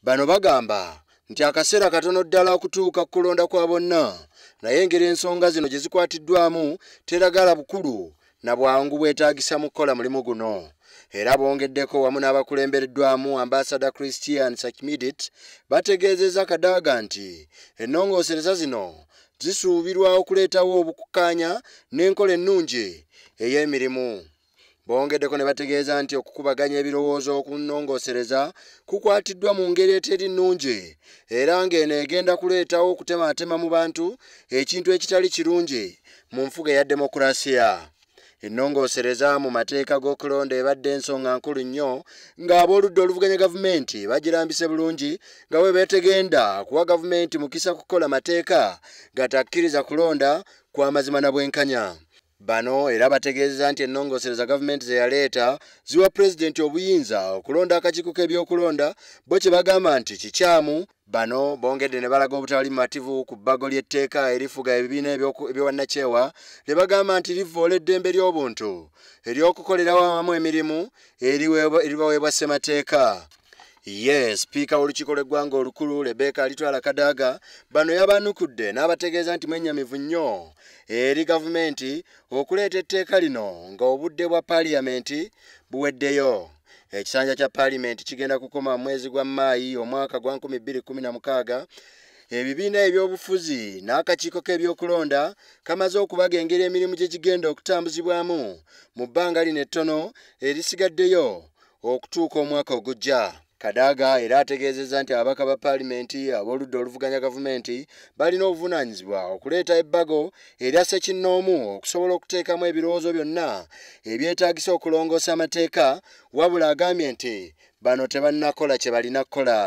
Bano bagamba nti akaseera katono ddala okutuuka ku kulonda kwa bonna, naye engeri ensonga zino gye zikwatiddwamu teragala bukulu na bwangu bwetaagisa mu kukola mulimu guno. Era bongeddeko wamu n'abakulembereddwamu Ambassador Christian Sakimidit bategeezezza Kadaga nti ennongoosereza zino zisuubirwa okuleetawo obukukkaanya n'enkola ennungi ey'emirimu. Bongeddeko ne bategeeza nti okukubaganya ebirowoozo ku nnongoosereza kukwatiddwa mu ngeri eteri nnungi era ng'eno egenda kuleetawo okutemaatema mu bantu ekintu ekitali kirungi mu nfuga ya demokulasiya. Ennongoosereza mu mateeka g'okulonda ebadde ensonga nkulu nnyo ng'ab'oludda oluvuganya gavumenti bagirambise bulungi nga bwe beetegenda kuwa gavumenti mukisa kukola mateeka gatakkiriza kulonda kwa mazima na bwenkanya. Bano era bategeeza nti ennongoosereza gavumenti ze yaleeta ziwa pulezidenti obuyinza okulonda akakiiko k'ebyokulonda bo kye bagamba nti kikyamu. Bano bongedde ne balaga obutali mumativu ku bbago ly'etteeka erifuga ebibiina eby'obwannakyewa lye bagamba nti livvoola eddembe ly'obuntu ery'okukolerawo awamu emirimu eribaweebwa ssemateeka. Sipiika w'olukiiko lw'eggwanga olukulu Rebecca Alitwala Kadaga bano yabanukudde n'abategeeza nti mwennyamivu nnyo eri gavumenti okuleeta etteeka lino nga obudde bwa paaliyamenti buweddeyo. Ekisanja kya paalimenti kigenda kukoma mu mwezi gwa Maayi omwaka gwa 2016. Ebibiina eby'obufuzi n'akakiiko k'ebyokulonda kamaze okubaga engeri emirimu gye gigenda okutambuzibwamu mu bbanga lino ettono erisigaddeyo okutuuka omwaka ogujja. Kadaga era ategeezezza nti ababaka ba paalimenti ab'oludda oluvuganya gavumenti balina obuvunaanyizibwa okuleeta ebbago erya ssekinnoomu okusobola okuteekamu ebirowoozo byonna ebyetaagisa okulongoosa amateeka, wabula agambye nti bano tebannakola kye balina kukola.